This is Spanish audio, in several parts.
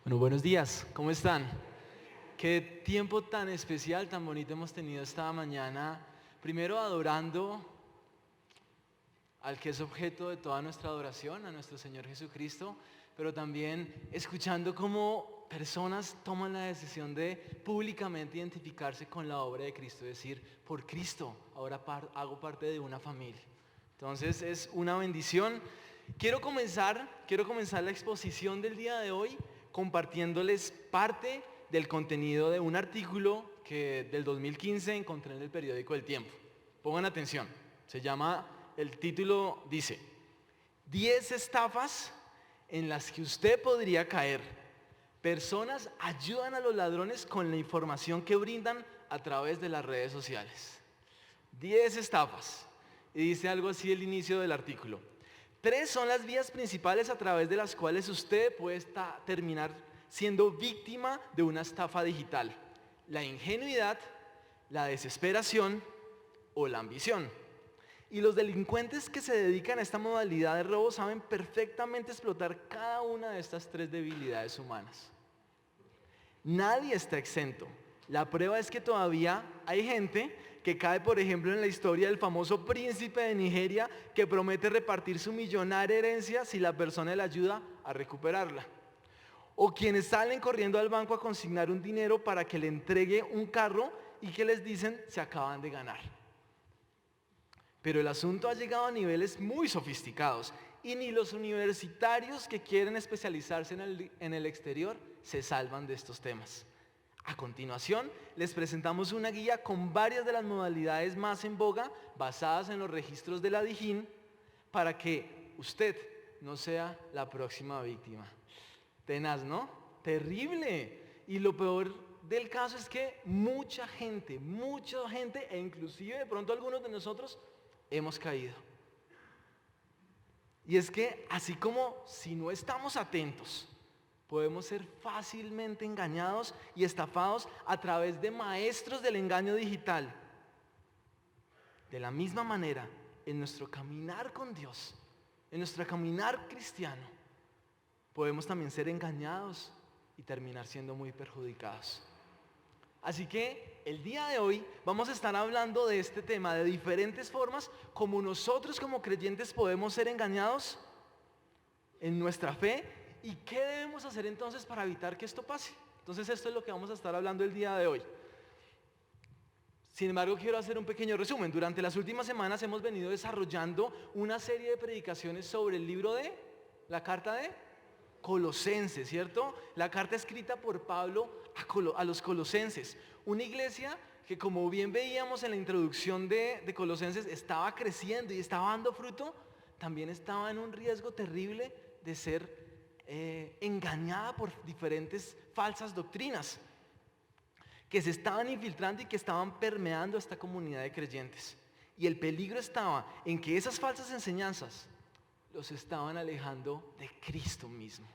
Bueno, buenos días, ¿cómo están? Qué tiempo tan especial, tan bonito hemos tenido esta mañana. Primero adorando al que es objeto de toda nuestra adoración, a nuestro Señor Jesucristo, pero también escuchando cómo personas toman la decisión de públicamente identificarse con la obra de Cristo, es decir, por Cristo, ahora hago parte de una familia. Entonces es una bendición. Quiero comenzar la exposición del día de hoy compartiéndoles parte del contenido de un artículo que del 2015 encontré en el periódico El Tiempo. Pongan atención, el título dice: 10 estafas en las que usted podría caer. Personas ayudan a los ladrones con la información que brindan a través de las redes sociales. 10 estafas. Y dice algo así el inicio del artículo: 3 son las vías principales a través de las cuales usted puede terminar siendo víctima de una estafa digital: la ingenuidad, la desesperación o la ambición. Y los delincuentes que se dedican a esta modalidad de robo saben perfectamente explotar cada una de estas 3 debilidades humanas. Nadie está exento. La prueba es que todavía hay gente que cae, por ejemplo, en la historia del famoso príncipe de Nigeria que promete repartir su millonaria herencia si la persona le ayuda a recuperarla. O quienes salen corriendo al banco a consignar un dinero para que le entregue un carro y que les dicen se acaban de ganar. Pero el asunto ha llegado a niveles muy sofisticados y ni los universitarios que quieren especializarse en el exterior se salvan de estos temas. A continuación, les presentamos una guía con varias de las modalidades más en boga basadas en los registros de la DIJÍN para que usted no sea la próxima víctima. Tenaz, ¿no? Terrible. Y lo peor del caso es que mucha gente, e inclusive de pronto algunos de nosotros, hemos caído. Y es que así como si no estamos atentos, podemos ser fácilmente engañados y estafados a través de maestros del engaño digital. De la misma manera, en nuestro caminar con Dios, en nuestro caminar cristiano, podemos también ser engañados y terminar siendo muy perjudicados. Así que el día de hoy vamos a estar hablando de este tema, de diferentes formas como nosotros como creyentes podemos ser engañados en nuestra fe y qué debemos hacer entonces para evitar que esto pase. Entonces esto es lo que vamos a estar hablando el día de hoy. Sin embargo, quiero hacer un pequeño resumen. Durante las últimas semanas hemos venido desarrollando una serie de predicaciones sobre el libro de la carta de Colosenses, ¿cierto? La carta escrita por Pablo a los colosenses, una iglesia que, como bien veíamos en la introducción de Colosenses, estaba creciendo y estaba dando fruto, también estaba en un riesgo terrible de ser engañada por diferentes falsas doctrinas que se estaban infiltrando y que estaban permeando esta comunidad de creyentes. Y el peligro estaba en que esas falsas enseñanzas los estaban alejando de Cristo mismo.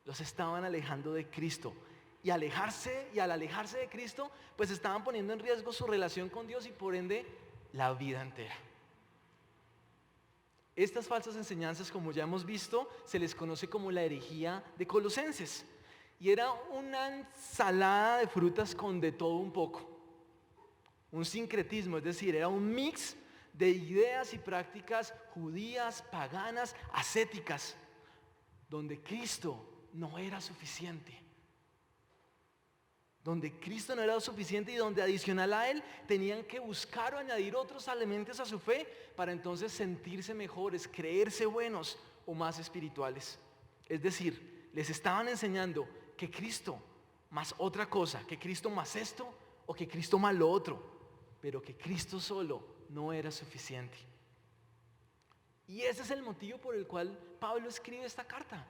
Los estaban alejando de Cristo. Y al alejarse de Cristo, pues estaban poniendo en riesgo su relación con Dios y por ende la vida entera. Estas falsas enseñanzas, como ya hemos visto, se les conoce como la herejía de Colosenses. Y era una ensalada de frutas con de todo un poco. Un sincretismo, es decir, era un mix de ideas y prácticas judías, paganas, ascéticas, donde Cristo no era suficiente. Donde Cristo no era suficiente y donde adicional a Él tenían que buscar o añadir otros elementos a su fe para entonces sentirse mejores, creerse buenos o más espirituales. Es decir, les estaban enseñando que Cristo más otra cosa, que Cristo más esto o que Cristo más lo otro, pero que Cristo solo no era suficiente. Y ese es el motivo por el cual Pablo escribe esta carta,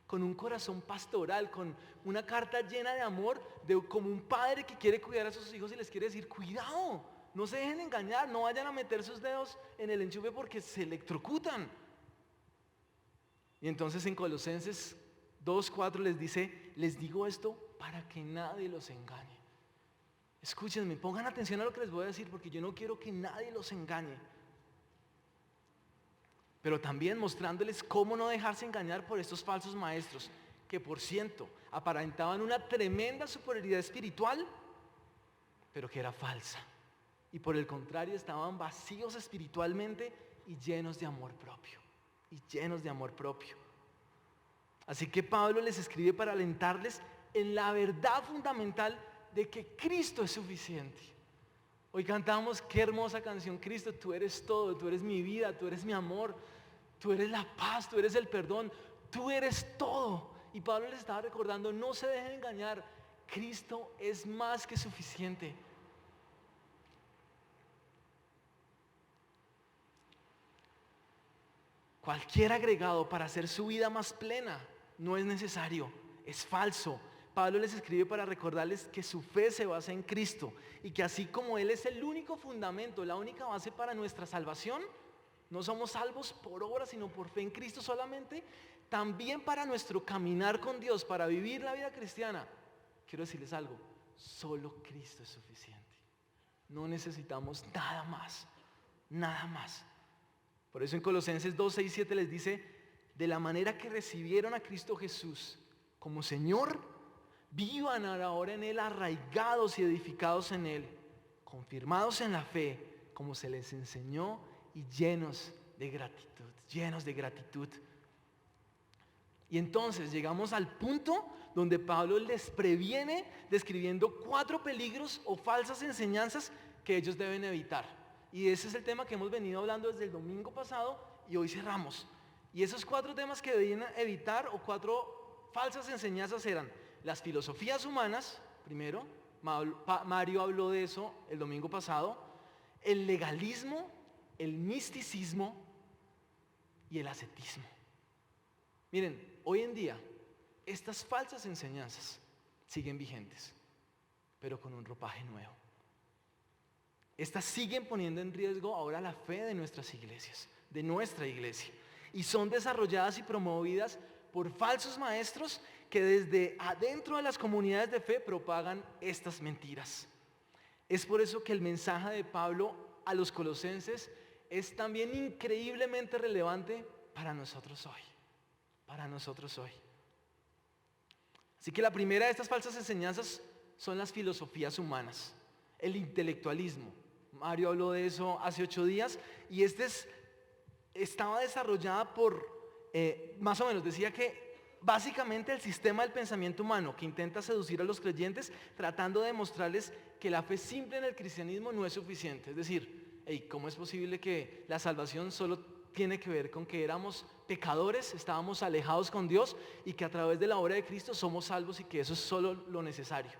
con un corazón pastoral, con una carta llena de amor, como un padre que quiere cuidar a sus hijos y les quiere decir: cuidado, no se dejen engañar, no vayan a meter sus dedos en el enchufe porque se electrocutan. Y entonces en Colosenses 2:4 les dice: les digo esto para que nadie los engañe. Escúchenme, pongan atención a lo que les voy a decir, porque yo no quiero que nadie los engañe. Pero también mostrándoles cómo no dejarse engañar por estos falsos maestros que por ciento aparentaban una tremenda superioridad espiritual, pero que era falsa. Y por el contrario estaban vacíos espiritualmente y llenos de amor propio. Y llenos de amor propio. Así que Pablo les escribe para alentarles en la verdad fundamental de que Cristo es suficiente. Hoy cantamos, qué hermosa canción, Cristo, tú eres todo, tú eres mi vida, tú eres mi amor, tú eres la paz, tú eres el perdón, tú eres todo. Y Pablo les estaba recordando, no se dejen engañar, Cristo es más que suficiente. Cualquier agregado para hacer su vida más plena no es necesario, es falso. Pablo les escribe para recordarles que su fe se basa en Cristo y que así como Él es el único fundamento, la única base para nuestra salvación, no somos salvos por obra sino por fe en Cristo solamente, también para nuestro caminar con Dios, para vivir la vida cristiana. Quiero decirles algo, solo Cristo es suficiente. No necesitamos nada más, nada más. Por eso en Colosenses 2, 6, 7 les dice, de la manera que recibieron a Cristo Jesús como Señor, vivan ahora en Él arraigados y edificados en Él, confirmados en la fe, como se les enseñó y llenos de gratitud, llenos de gratitud. Y entonces llegamos al punto donde Pablo les previene describiendo 4 peligros o falsas enseñanzas que ellos deben evitar. Y ese es el tema que hemos venido hablando desde el domingo pasado y hoy cerramos. Y esos 4 temas que debían evitar o 4 falsas enseñanzas eran las filosofías humanas, primero, Mario habló de eso el domingo pasado, el legalismo, el misticismo y el ascetismo. Miren, hoy en día estas falsas enseñanzas siguen vigentes, pero con un ropaje nuevo. Estas siguen poniendo en riesgo ahora la fe de nuestras iglesias, de nuestra iglesia. Y son desarrolladas y promovidas por falsos maestros que desde adentro de las comunidades de fe propagan estas mentiras. Es por eso que el mensaje de Pablo a los colosenses es también increíblemente relevante para nosotros hoy. Para nosotros hoy. Así que la primera de estas falsas enseñanzas son las filosofías humanas, el intelectualismo. Mario habló de eso hace 8 días y estaba desarrollada por, más o menos, decía que básicamente el sistema del pensamiento humano que intenta seducir a los creyentes tratando de demostrarles que la fe simple en el cristianismo no es suficiente. Es decir, ¿cómo es posible que la salvación solo tiene que ver con que éramos pecadores, estábamos alejados con Dios y que a través de la obra de Cristo somos salvos y que eso es solo lo necesario?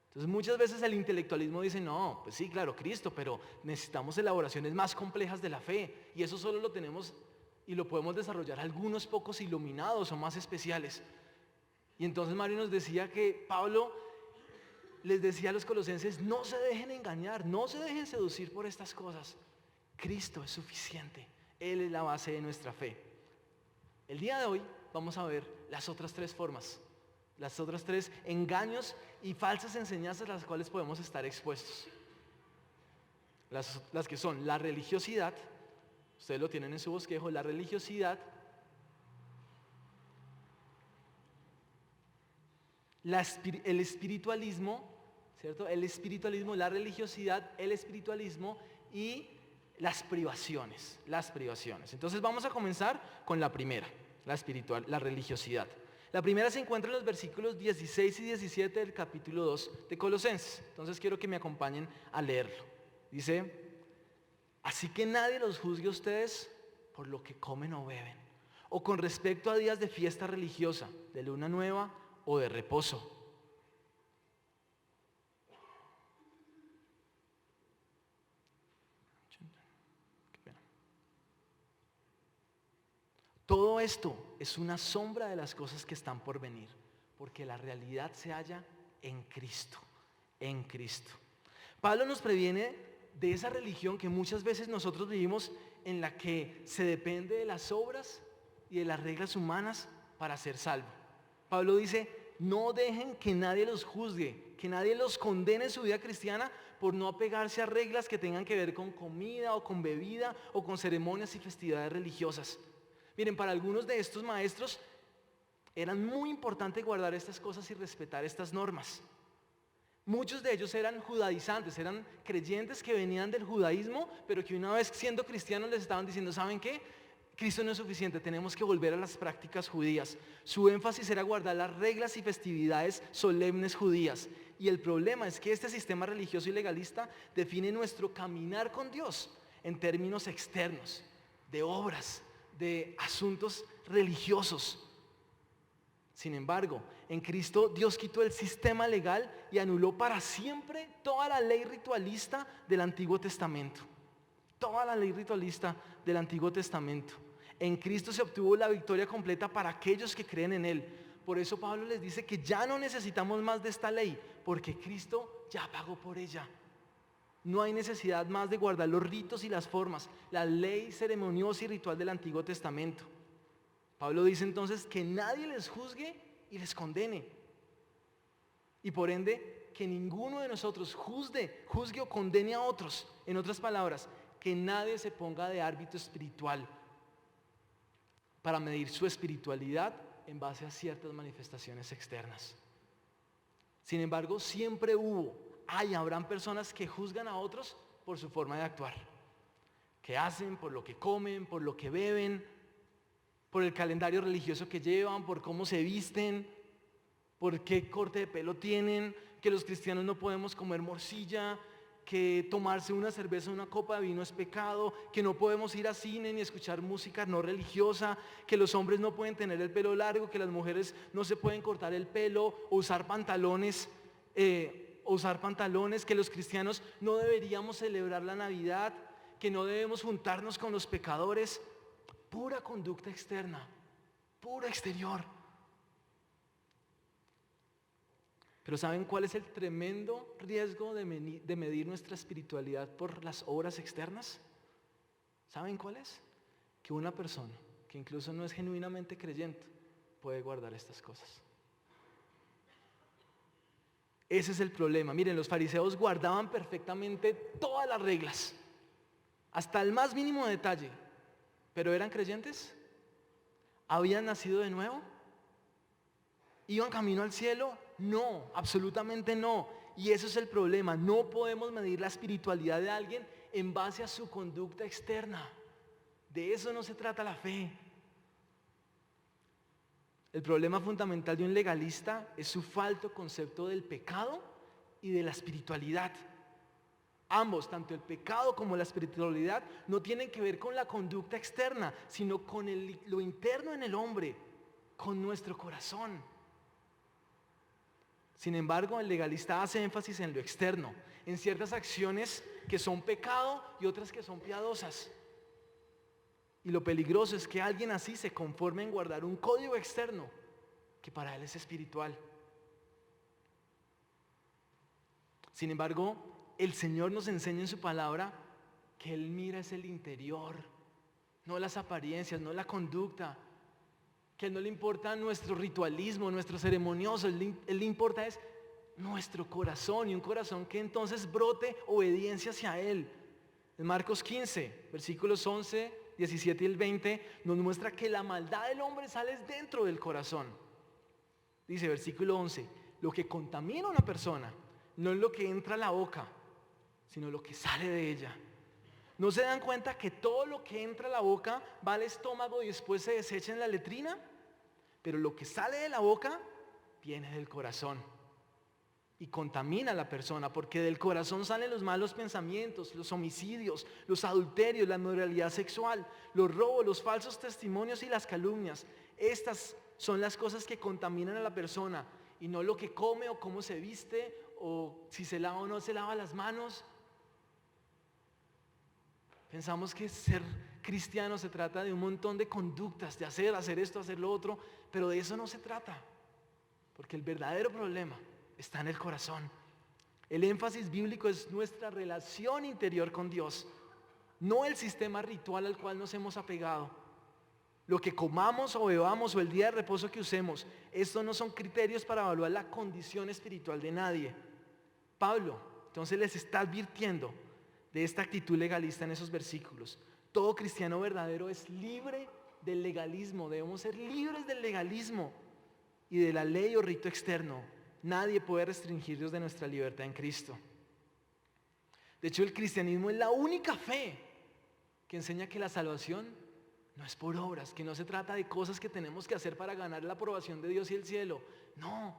Entonces muchas veces el intelectualismo dice, no, pues sí, claro, Cristo, pero necesitamos elaboraciones más complejas de la fe y eso solo lo tenemos y lo podemos desarrollar algunos pocos iluminados o más especiales. Y entonces Mario nos decía que Pablo les decía a los colosenses, no se dejen engañar, no se dejen seducir por estas cosas. Cristo es suficiente, Él es la base de nuestra fe. El día de hoy vamos a ver las otras 3 formas, las otras 3 engaños y falsas enseñanzas a las cuales podemos estar expuestos. Las que son la religiosidad, ustedes lo tienen en su bosquejo, la religiosidad, el espiritualismo, ¿cierto? El espiritualismo, la religiosidad, el espiritualismo y las privaciones. Entonces vamos a comenzar con la primera, la religiosidad. La primera se encuentra en los versículos 16 y 17 del capítulo 2 de Colosenses. Entonces quiero que me acompañen a leerlo. Dice, así que nadie los juzgue a ustedes por lo que comen o beben, o con respecto a días de fiesta religiosa, de luna nueva o de reposo. Todo esto es una sombra de las cosas que están por venir, porque la realidad se halla en Cristo, en Cristo. Pablo nos previene de esa religión que muchas veces nosotros vivimos en la que se depende de las obras y de las reglas humanas para ser salvo. Pablo dice, no dejen que nadie los juzgue, que nadie los condene en su vida cristiana por no apegarse a reglas que tengan que ver con comida o con bebida o con ceremonias y festividades religiosas. Miren, para algunos de estos maestros, Eran muy importantes guardar estas cosas y respetar estas normas. Muchos de ellos eran judaizantes, eran creyentes que venían del judaísmo, pero que una vez siendo cristianos les estaban diciendo, ¿saben qué? Cristo no es suficiente, tenemos que volver a las prácticas judías. Su énfasis era guardar las reglas y festividades solemnes judías. Y el problema es que este sistema religioso y legalista define nuestro caminar con Dios en términos externos, de obras, de asuntos religiosos. Sin embargo, en Cristo Dios quitó el sistema legal y anuló para siempre toda la ley ritualista del Antiguo Testamento. Toda la ley ritualista del Antiguo Testamento. En Cristo se obtuvo la victoria completa para aquellos que creen en Él. Por eso Pablo les dice que ya no necesitamos más de esta ley, porque Cristo ya pagó por ella. No hay necesidad más de guardar los ritos y las formas, la ley ceremoniosa y ritual del Antiguo Testamento. Pablo dice entonces que nadie les juzgue y les condene. Y por ende, que ninguno de nosotros juzgue o condene a otros. En otras palabras, que nadie se ponga de árbitro espiritual para medir su espiritualidad en base a ciertas manifestaciones externas. Sin embargo, siempre habrán personas que juzgan a otros por su forma de actuar, que hacen, por lo que comen, por lo que beben, por el calendario religioso que llevan, por cómo se visten, por qué corte de pelo tienen, que los cristianos no podemos comer morcilla, que tomarse una cerveza o una copa de vino es pecado, que no podemos ir a cine ni escuchar música no religiosa, que los hombres no pueden tener el pelo largo, que las mujeres no se pueden cortar el pelo o usar pantalones, que los cristianos no deberíamos celebrar la Navidad, que no debemos juntarnos con los pecadores. Pura conducta externa, puro exterior. Pero ¿saben cuál es el tremendo riesgo de medir nuestra espiritualidad por las obras externas? ¿Saben cuál es? Que una persona que incluso no es genuinamente creyente puede guardar estas cosas. Ese es el problema. Miren, los fariseos guardaban perfectamente todas las reglas, hasta el más mínimo detalle. ¿Pero eran creyentes? ¿Habían nacido de nuevo? ¿Iban camino al cielo? No, absolutamente no. Y eso es el problema. No podemos medir la espiritualidad de alguien en base a su conducta externa. De eso no se trata la fe. El problema fundamental de un legalista es su falto concepto del pecado y de la espiritualidad. Ambos, tanto el pecado como la espiritualidad, no tienen que ver con la conducta externa, sino con lo interno en el hombre, con nuestro corazón. Sin embargo, el legalista hace énfasis en lo externo, en ciertas acciones que son pecado y otras que son piadosas. Y lo peligroso es que alguien así se conforme en guardar un código externo que para él es espiritual. Sin embargo, el Señor nos enseña en su palabra que Él mira es el interior, no las apariencias, no la conducta, que a Él no le importa nuestro ritualismo, nuestro ceremonioso, Él le importa es nuestro corazón, y un corazón que entonces brote obediencia hacia Él. En Marcos 15, versículos 11, 17 y el 20, nos muestra que la maldad del hombre sale dentro del corazón. Dice versículo 11, lo que contamina a una persona no es lo que entra a la boca, sino lo que sale de ella. ¿No se dan cuenta que todo lo que entra a la boca va al estómago y después se desecha en la letrina? Pero lo que sale de la boca viene del corazón y contamina a la persona, porque del corazón salen los malos pensamientos, los homicidios, los adulterios, la inmoralidad sexual, los robos, los falsos testimonios y las calumnias. Estas son las cosas que contaminan a la persona, y no lo que come o cómo se viste o si se lava o no se lava las manos. Pensamos que ser cristiano se trata de un montón de conductas, de hacer esto, hacer lo otro, pero de eso no se trata, porque el verdadero problema está en el corazón. El énfasis bíblico es nuestra relación interior con Dios, no el sistema ritual al cual nos hemos apegado. Lo que comamos o bebamos o el día de reposo que usemos, estos no son criterios para evaluar la condición espiritual de nadie. Pablo entonces les está advirtiendo de esta actitud legalista en esos versículos. Todo cristiano verdadero es libre del legalismo, debemos ser libres del legalismo. y de la ley o rito externo. Nadie puede restringirnos de nuestra libertad en Cristo. De hecho, el cristianismo es la única fe que enseña que la salvación no es por obras, que no se trata de cosas que tenemos que hacer para ganar la aprobación de Dios y el cielo. No,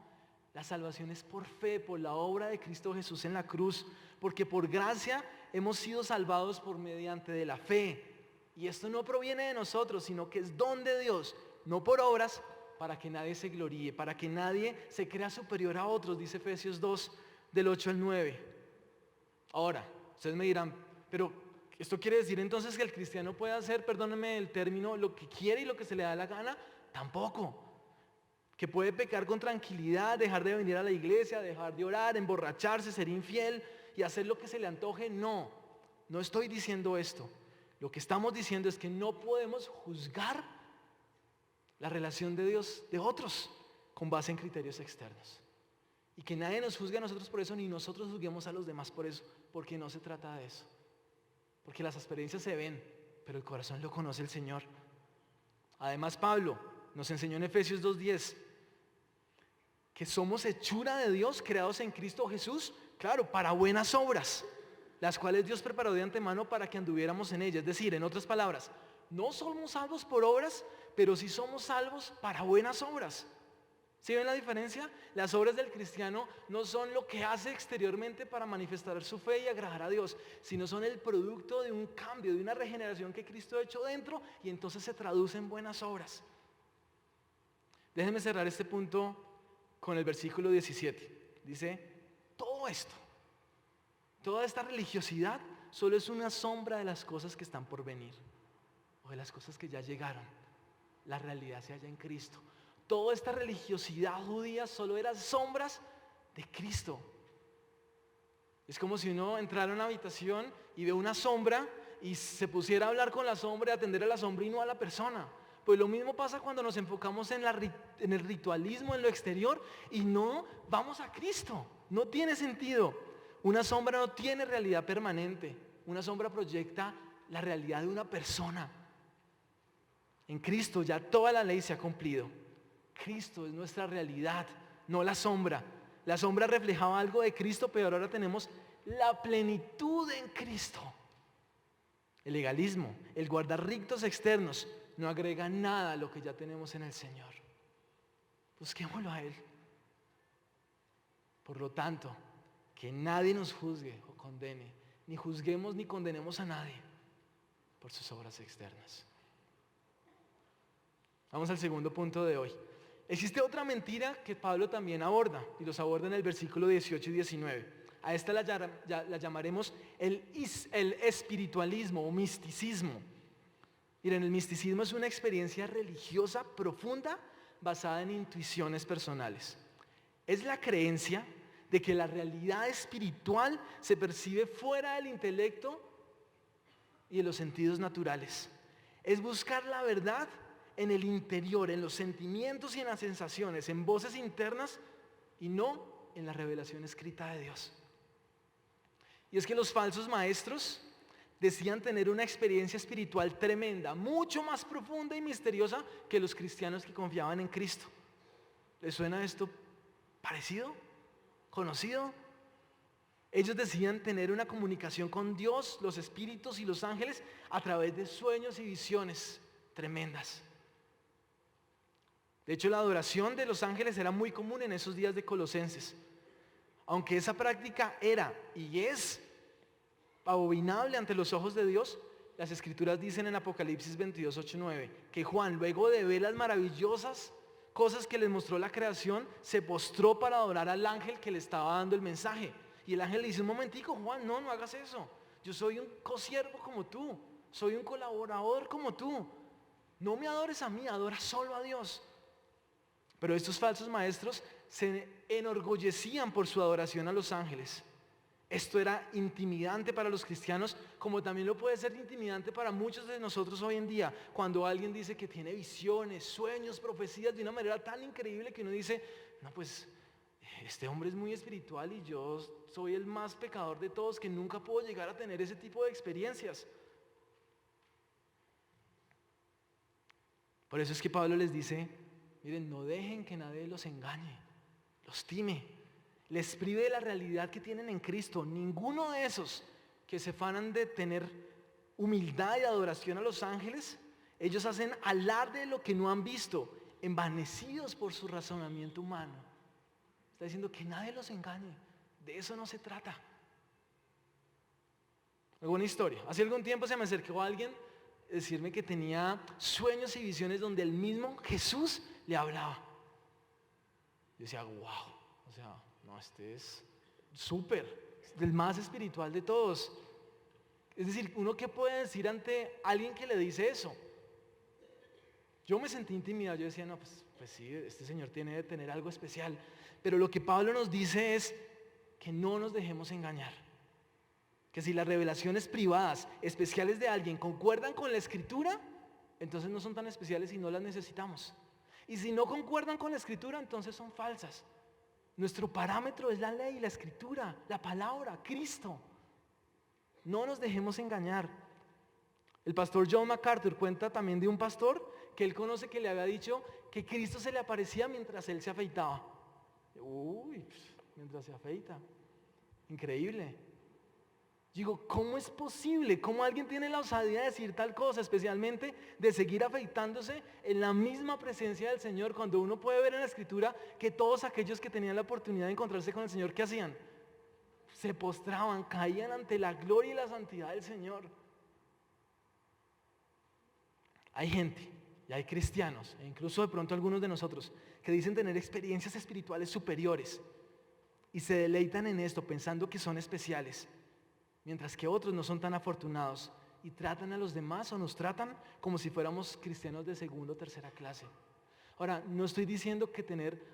la salvación es por fe, por la obra de Cristo Jesús en la cruz, porque por gracia hemos sido salvados por mediante de la fe. Y esto no proviene de nosotros, sino que es don de Dios, no por obras, para que nadie se gloríe, para que nadie se crea superior a otros, dice Efesios 2, del 8 al 9. Ahora, ustedes me dirán, pero ¿esto quiere decir entonces que el cristiano puede hacer, perdónenme el término, lo que quiere y lo que se le da la gana? Tampoco. Que puede pecar con tranquilidad, dejar de venir a la iglesia, dejar de orar, emborracharse, ser infiel y hacer lo que se le antoje. No, no estoy diciendo esto. Lo que estamos diciendo es que no podemos juzgar la relación de Dios de otros con base en criterios externos. Y que nadie nos juzgue a nosotros por eso, ni nosotros juzguemos a los demás por eso, porque no se trata de eso. Porque las experiencias se ven, pero el corazón lo conoce el Señor. Además, Pablo nos enseñó en Efesios 2:10 que somos hechura de Dios, creados en Cristo Jesús, claro, para buenas obras, las cuales Dios preparó de antemano para que anduviéramos en ellas. Es decir, en otras palabras, no somos salvos por obras, pero sí somos salvos para buenas obras. ¿Sí ven la diferencia? Las obras del cristiano no son lo que hace exteriormente para manifestar su fe y agradar a Dios, sino son el producto de un cambio, de una regeneración que Cristo ha hecho dentro y entonces se traduce en buenas obras. Déjenme cerrar este punto con el versículo 17. Dice, todo esto, toda esta religiosidad solo es una sombra de las cosas que están por venir o de las cosas que ya llegaron. La realidad se halla en Cristo. Toda esta religiosidad judía solo eran sombras de Cristo. Es como si uno entrara a una habitación y ve una sombra y se pusiera a hablar con la sombra y atender a la sombra y no a la persona. Pues lo mismo pasa cuando nos enfocamos en el ritualismo, en lo exterior y no vamos a Cristo. No tiene sentido. Una sombra no tiene realidad permanente. Una sombra proyecta la realidad de una persona. En Cristo ya toda la ley se ha cumplido. Cristo es nuestra realidad, no la sombra. La sombra reflejaba algo de Cristo, pero ahora tenemos la plenitud en Cristo. El legalismo, el guardar ritos externos, no agrega nada a lo que ya tenemos en el Señor. Busquémoslo a Él. Por lo tanto, que nadie nos juzgue o condene, ni juzguemos ni condenemos a nadie por sus obras externas. Vamos al segundo punto de hoy. Existe otra mentira que Pablo también aborda, y los aborda en el versículo 18 y 19. A esta la llamaremos el espiritualismo o misticismo. Miren, el misticismo es una experiencia religiosa profunda basada en intuiciones personales. Es la creencia de que la realidad espiritual se percibe fuera del intelecto y de los sentidos naturales. Es buscar la verdad en el interior, en los sentimientos y en las sensaciones, en voces internas y no en la revelación escrita de Dios. Y es que los falsos maestros decían tener una experiencia espiritual tremenda, mucho más profunda y misteriosa que los cristianos que confiaban en Cristo. ¿Les suena esto parecido? ¿Conocido? Ellos decían tener una comunicación con Dios, los espíritus y los ángeles a través de sueños y visiones tremendas. De hecho, la adoración de los ángeles era muy común en esos días de Colosenses. Aunque esa práctica era y es abominable ante los ojos de Dios, las Escrituras dicen en Apocalipsis 22, 8, 9, que Juan, luego de ver las maravillosas cosas que les mostró la creación, se postró para adorar al ángel que le estaba dando el mensaje. Y el ángel le dice, un momentico, Juan, no hagas eso. Yo soy un consiervo como tú, soy un colaborador como tú. No me adores a mí, adora solo a Dios. Pero estos falsos maestros se enorgullecían por su adoración a los ángeles. Esto era intimidante para los cristianos, como también lo puede ser intimidante para muchos de nosotros hoy en día. Cuando alguien dice que tiene visiones, sueños, profecías de una manera tan increíble que uno dice, no, pues este hombre es muy espiritual y yo soy el más pecador de todos que nunca puedo llegar a tener ese tipo de experiencias. Por eso es que Pablo les dice Miren, no dejen que nadie los engañe, los time, les prive de la realidad que tienen en Cristo. Ninguno de esos que se afanan de tener humildad y adoración a los ángeles, ellos hacen alarde de lo que no han visto, envanecidos por su razonamiento humano. Está diciendo que nadie los engañe, de eso no se trata. Alguna historia. Hace algún tiempo se me acercó a alguien a decirme que tenía sueños y visiones donde el mismo Jesús le hablaba. Yo decía, wow, o sea, no, este es súper, es el más espiritual de todos. Es decir, ¿uno qué puede decir ante alguien que le dice eso? Yo me sentí intimidado, yo decía, no, pues sí, este señor tiene de tener algo especial. Pero lo que Pablo nos dice es que no nos dejemos engañar. Que si las revelaciones privadas, especiales de alguien, concuerdan con la Escritura, entonces no son tan especiales y no las necesitamos. Y si no concuerdan con la Escritura, entonces son falsas. Nuestro parámetro es la ley, la Escritura, la palabra, Cristo. No nos dejemos engañar. El pastor John MacArthur cuenta también de un pastor que él conoce que le había dicho que Cristo se le aparecía mientras él se afeitaba. Uy, mientras se afeita. Increíble. Digo, ¿cómo es posible? ¿Cómo alguien tiene la osadía de decir tal cosa? Especialmente de seguir afeitándose en la misma presencia del Señor, cuando uno puede ver en la Escritura que todos aquellos que tenían la oportunidad de encontrarse con el Señor, ¿qué hacían? Se postraban, caían ante la gloria y la santidad del Señor. Hay gente, y hay cristianos, e incluso de pronto algunos de nosotros, que dicen tener experiencias espirituales superiores y se deleitan en esto pensando que son especiales, mientras que otros no son tan afortunados y tratan a los demás o nos tratan como si fuéramos cristianos de segunda o tercera clase. Ahora, no estoy diciendo que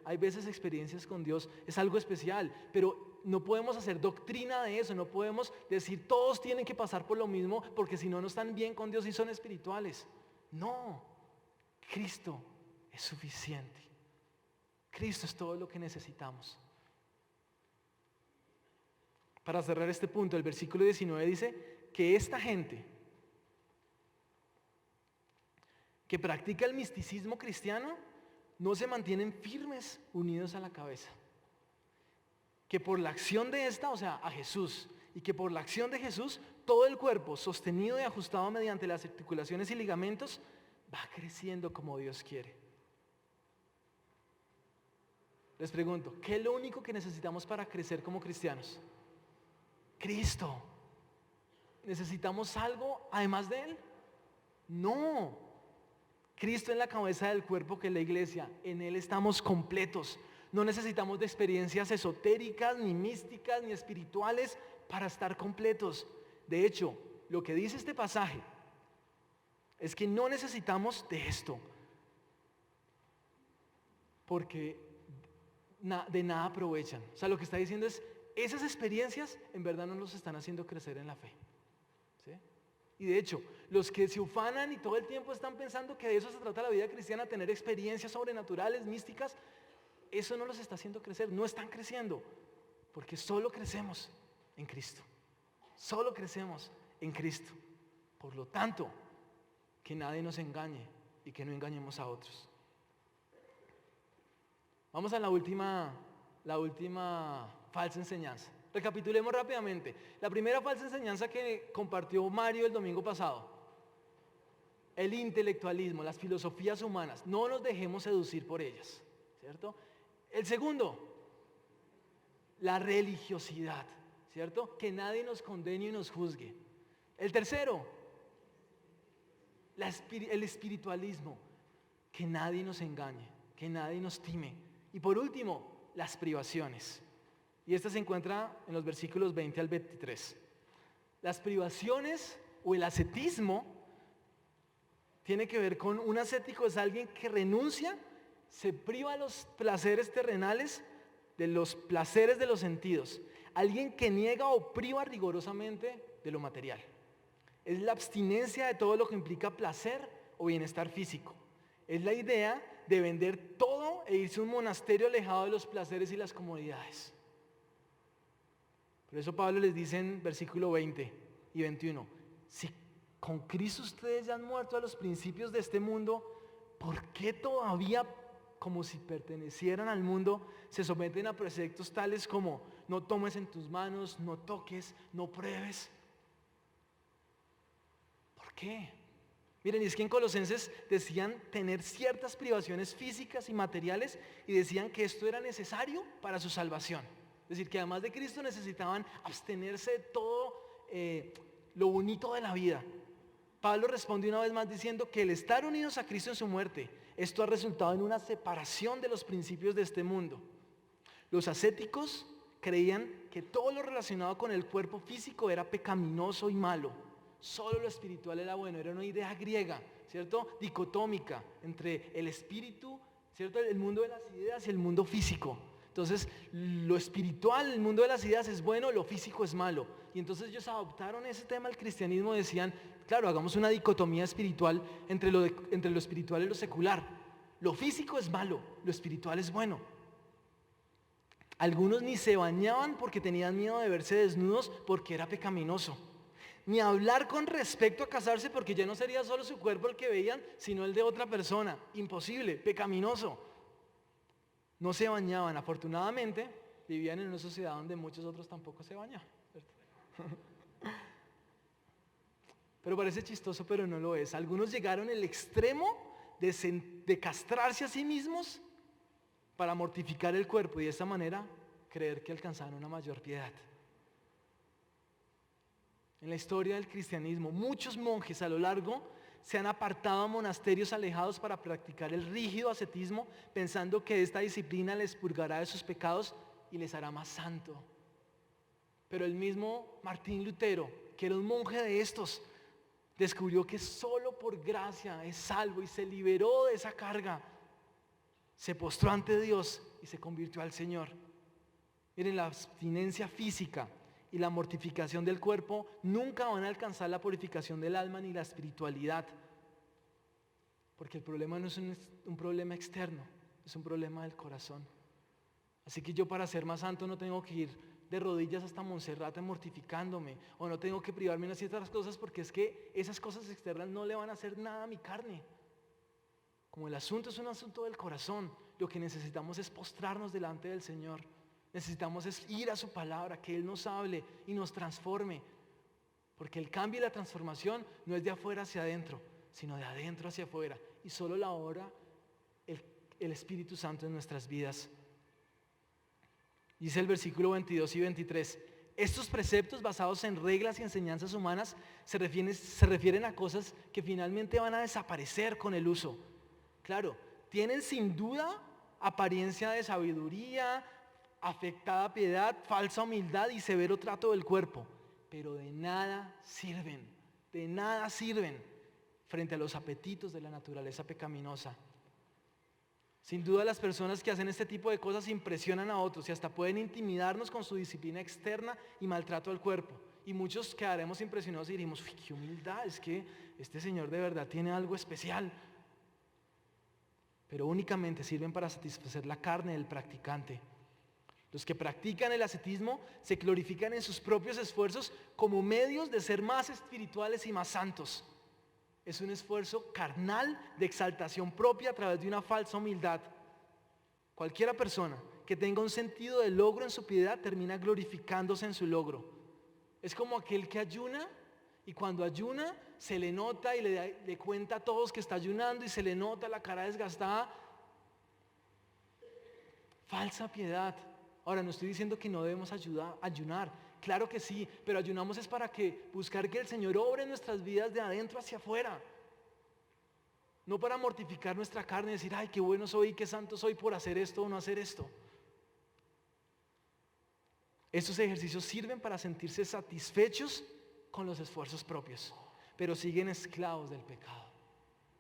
hay veces experiencias con Dios es algo especial, pero no podemos hacer doctrina de eso, no podemos decir todos tienen que pasar por lo mismo porque si no, no están bien con Dios y son espirituales. No, Cristo es suficiente. Cristo es todo lo que necesitamos. Para cerrar este punto, el versículo 19 dice que esta gente que practica el misticismo cristiano no se mantienen firmes unidos a la cabeza. Que por la acción de esta, o sea, a Jesús, y que por la acción de Jesús, todo el cuerpo, sostenido y ajustado mediante las articulaciones y ligamentos, va creciendo como Dios quiere. Les pregunto, ¿qué es lo único que necesitamos para crecer como cristianos? Cristo. ¿Necesitamos algo además de Él? No. Cristo es la cabeza del cuerpo que es la iglesia. En Él estamos completos. No necesitamos de experiencias esotéricas, ni místicas, ni espirituales para estar completos. De hecho, lo que dice este pasaje es que no necesitamos de esto. Porque de nada aprovechan. O sea, lo que está diciendo es, esas experiencias en verdad no nos están haciendo crecer en la fe. ¿Sí? Y de hecho, los que se ufanan y todo el tiempo están pensando que de eso se trata la vida cristiana, tener experiencias sobrenaturales, místicas, eso no los está haciendo crecer, no están creciendo, porque solo crecemos en Cristo. Solo crecemos en Cristo. Por lo tanto, que nadie nos engañe y que no engañemos a otros. Vamos a la última falsa enseñanza. Recapitulemos rápidamente. La primera falsa enseñanza que compartió Mario el domingo pasado: el intelectualismo, las filosofías humanas. No nos dejemos seducir por ellas, ¿cierto? El segundo, la religiosidad, ¿cierto? Que nadie nos condene y nos juzgue. El tercero, el espiritualismo, que nadie nos engañe, que nadie nos time. Y por último, las privaciones. Y esta se encuentra en los versículos 20 al 23. Las privaciones o el ascetismo tiene que ver con un ascético, es alguien que renuncia, se priva de los placeres terrenales, de los placeres de los sentidos. Alguien que niega o priva rigurosamente de lo material. Es la abstinencia de todo lo que implica placer o bienestar físico. Es la idea de vender todo e irse a un monasterio alejado de los placeres y las comodidades. Por eso Pablo les dice en versículo 20 y 21, si con Cristo ustedes ya han muerto a los principios de este mundo, ¿por qué todavía como si pertenecieran al mundo, se someten a preceptos tales como no tomes en tus manos, no toques, no pruebes. ¿Por qué? Miren, y es que en Colosenses decían tener ciertas privaciones físicas y materiales y decían que esto era necesario para su salvación. Es decir, que además de Cristo necesitaban abstenerse de todo lo bonito de la vida. Pablo responde una vez más diciendo que el estar unidos a Cristo en su muerte, esto ha resultado en una separación de los principios de este mundo. Los ascéticos creían que todo lo relacionado con el cuerpo físico era pecaminoso y malo. Solo lo espiritual era bueno. Era una idea griega, ¿cierto? Dicotómica entre el espíritu, ¿cierto? El mundo de las ideas y el mundo físico. Entonces, lo espiritual, el mundo de las ideas es bueno, lo físico es malo. Y entonces ellos adoptaron ese tema al cristianismo, decían, claro, hagamos una dicotomía espiritual entre lo espiritual y lo secular. Lo físico es malo, lo espiritual es bueno. Algunos ni se bañaban porque tenían miedo de verse desnudos porque era pecaminoso. Ni hablar con respecto a casarse porque ya no sería solo su cuerpo el que veían, sino el de otra persona. Imposible, pecaminoso. No se bañaban. Afortunadamente, vivían en una sociedad donde muchos otros tampoco se bañaban, ¿cierto? Pero parece chistoso, pero no lo es. Algunos llegaron al extremo de castrarse a sí mismos para mortificar el cuerpo y de esta manera creer que alcanzaron una mayor piedad. En la historia del cristianismo, muchos monjes a lo largo se han apartado a monasterios alejados para practicar el rígido ascetismo, pensando que esta disciplina les purgará de sus pecados y les hará más santo. Pero el mismo Martín Lutero, que era un monje de estos, descubrió que solo por gracia es salvo y se liberó de esa carga. Se postró ante Dios y se convirtió al Señor. Miren, la abstinencia física y la mortificación del cuerpo nunca van a alcanzar la purificación del alma ni la espiritualidad. Porque el problema no es un problema externo, es un problema del corazón. Así que yo para ser más santo no tengo que ir de rodillas hasta Monserrate mortificándome, o no tengo que privarme de ciertas cosas porque es que esas cosas externas no le van a hacer nada a mi carne. Como el asunto es un asunto del corazón, lo que necesitamos es postrarnos delante del Señor. Necesitamos es ir a su palabra, que Él nos hable y nos transforme. Porque el cambio y la transformación no es de afuera hacia adentro, sino de adentro hacia afuera. Y solo la obra el Espíritu Santo en nuestras vidas. Dice el versículo 22 y 23. Estos preceptos basados en reglas y enseñanzas humanas se refieren a cosas que finalmente van a desaparecer con el uso. Claro, tienen sin duda apariencia de sabiduría, afectada piedad, falsa humildad y severo trato del cuerpo, pero de nada sirven frente a los apetitos de la naturaleza pecaminosa. Sin duda las personas que hacen este tipo de cosas impresionan a otros y hasta pueden intimidarnos con su disciplina externa y maltrato al cuerpo. Y muchos quedaremos impresionados y diremos, uy, qué humildad, es que este señor de verdad tiene algo especial. Pero únicamente sirven para satisfacer la carne del practicante. Los que practican el ascetismo se glorifican en sus propios esfuerzos como medios de ser más espirituales y más santos. Es un esfuerzo carnal de exaltación propia a través de una falsa humildad. Cualquiera persona que tenga un sentido de logro en su piedad termina glorificándose en su logro. Es como aquel que ayuna y cuando ayuna se le nota y le cuenta a todos que está ayunando y se le nota la cara desgastada. Falsa piedad. Ahora, no estoy diciendo que no debemos ayunar, claro que sí, pero ayunamos es para buscar que el Señor obre en nuestras vidas de adentro hacia afuera. No para mortificar nuestra carne y decir, ay, qué bueno soy, qué santo soy por hacer esto o no hacer esto. Estos ejercicios sirven para sentirse satisfechos con los esfuerzos propios, pero siguen esclavos del pecado.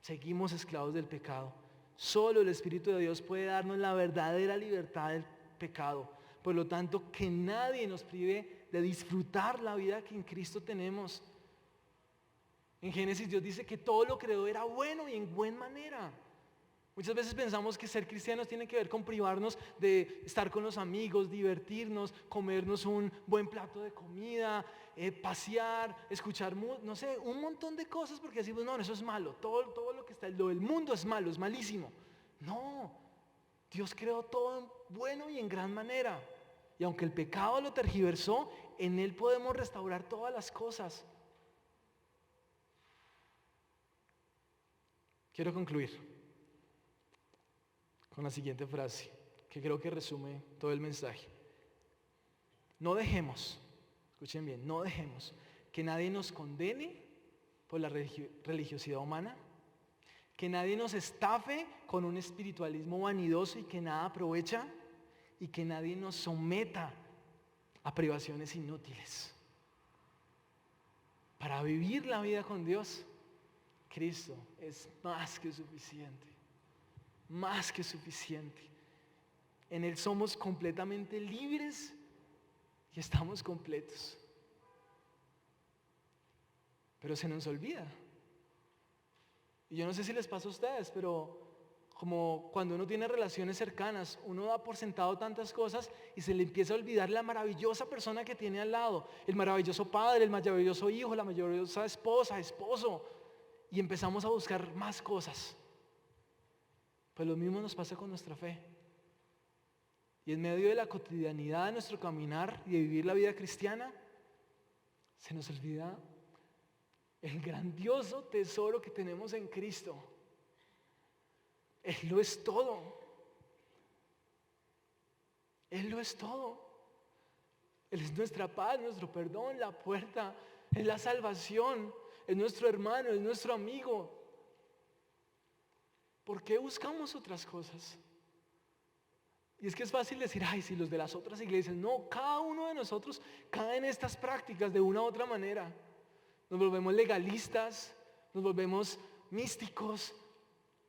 Seguimos esclavos del pecado. Solo el Espíritu de Dios puede darnos la verdadera libertad del pecado. Por lo tanto, que nadie nos prive de disfrutar la vida que en Cristo tenemos. En Génesis Dios dice que todo lo creó era bueno y en buena manera. Muchas veces pensamos que ser cristianos tiene que ver con privarnos de estar con los amigos, divertirnos, comernos un buen plato de comida, pasear, escuchar, no sé, un montón de cosas porque decimos, no, eso es malo, todo lo que está, lo del mundo es malo, es malísimo. No, Dios creó todo bueno y en gran manera. Y aunque el pecado lo tergiversó, en Él podemos restaurar todas las cosas. Quiero concluir con la siguiente frase, que creo que resume todo el mensaje. No dejemos, escuchen bien, no dejemos que nadie nos condene por la religiosidad humana, que nadie nos estafe con un espiritualismo vanidoso y que nada aprovecha, y que nadie nos someta a privaciones inútiles. Para vivir la vida con Dios, Cristo es más que suficiente, más que suficiente. En Él somos completamente libres y estamos completos. Pero se nos olvida. Y yo no sé si les pasa a ustedes, pero como cuando uno tiene relaciones cercanas, uno da por sentado tantas cosas y se le empieza a olvidar la maravillosa persona que tiene al lado, el maravilloso padre, el maravilloso hijo, la maravillosa esposa, esposo, y empezamos a buscar más cosas. Pues lo mismo nos pasa con nuestra fe. Y en medio de la cotidianidad de nuestro caminar y de vivir la vida cristiana, se nos olvida el grandioso tesoro que tenemos en Cristo. Él lo es todo. Él lo es todo. Él es nuestra paz, nuestro perdón, la puerta, es la salvación, es nuestro hermano, es nuestro amigo. ¿Por qué buscamos otras cosas? Y es que es fácil decir, ay, si los de las otras iglesias. No, cada uno de nosotros cae en estas prácticas de una u otra manera. Nos volvemos legalistas, nos volvemos místicos,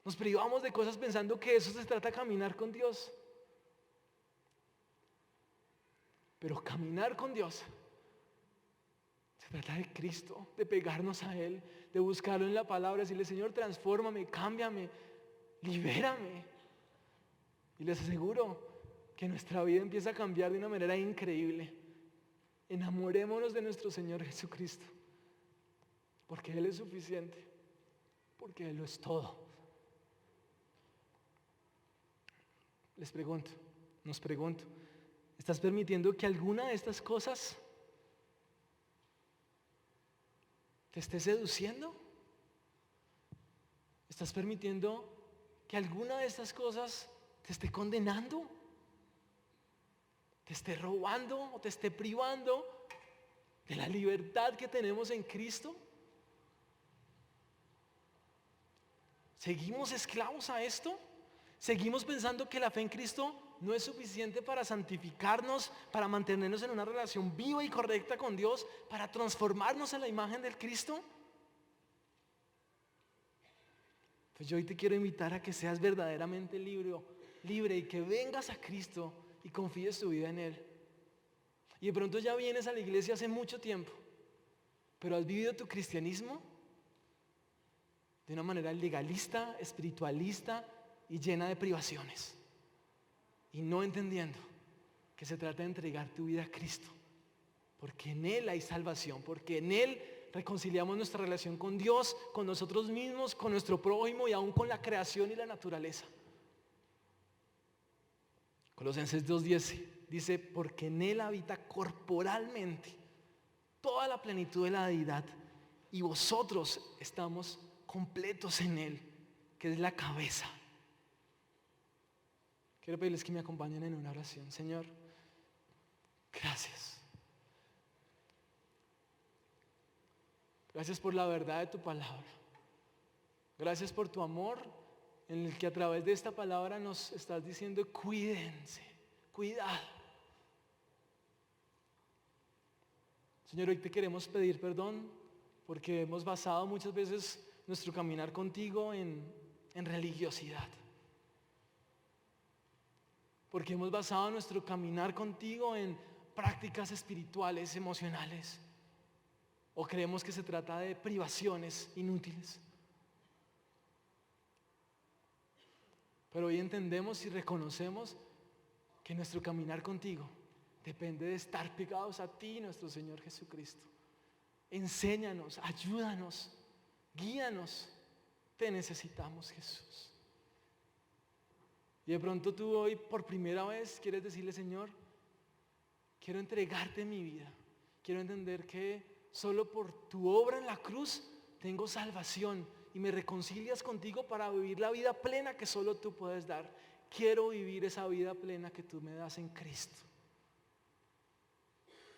nos privamos de cosas pensando que eso se trata de caminar con Dios. Pero caminar con Dios se trata de Cristo, de pegarnos a Él, de buscarlo en la palabra, decirle, Señor, transfórmame, cámbiame, libérame. Y les aseguro que nuestra vida empieza a cambiar de una manera increíble. Enamorémonos de nuestro Señor Jesucristo, porque Él es suficiente, porque Él lo es todo. Les pregunto, nos pregunto, ¿estás permitiendo que alguna de estas cosas te esté seduciendo? ¿Estás permitiendo que alguna de estas cosas te esté condenando? ¿Te esté robando o te esté privando de la libertad que tenemos en Cristo? ¿Seguimos esclavos a esto? ¿Seguimos pensando que la fe en Cristo no es suficiente para santificarnos, para mantenernos en una relación viva y correcta con Dios, para transformarnos en la imagen del Cristo? Pues yo hoy te quiero invitar a que seas verdaderamente libre y que vengas a Cristo y confíes tu vida en Él. Y de pronto ya vienes a la iglesia hace mucho tiempo, pero has vivido tu cristianismo de una manera legalista, espiritualista y llena de privaciones. Y no entendiendo que se trata de entregar tu vida a Cristo. Porque en Él hay salvación, porque en Él reconciliamos nuestra relación con Dios, con nosotros mismos, con nuestro prójimo y aún con la creación y la naturaleza. Colosenses 2:10 dice, porque en Él habita corporalmente toda la plenitud de la deidad y vosotros estamos completos en Él, que es la cabeza. Quiero pedirles que me acompañen en una oración. Señor, gracias. Gracias por la verdad de tu palabra. Gracias por tu amor en el que a través de esta palabra nos estás diciendo cuídense, cuidado. Señor, hoy te queremos pedir perdón porque hemos basado muchas veces nuestro caminar contigo en religiosidad. Porque hemos basado nuestro caminar contigo en prácticas espirituales, emocionales. O creemos que se trata de privaciones inútiles. Pero hoy entendemos y reconocemos que nuestro caminar contigo depende de estar pegados a ti, nuestro Señor Jesucristo. Enséñanos, ayúdanos, guíanos. Te necesitamos, Jesús. Y de pronto tú hoy por primera vez quieres decirle, Señor, quiero entregarte mi vida. Quiero entender que solo por tu obra en la cruz tengo salvación y me reconcilias contigo para vivir la vida plena que solo tú puedes dar. Quiero vivir esa vida plena que tú me das en Cristo.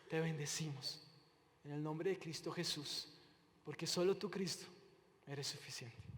Te bendecimos en el nombre de Cristo Jesús, porque solo tú, Cristo, eres suficiente.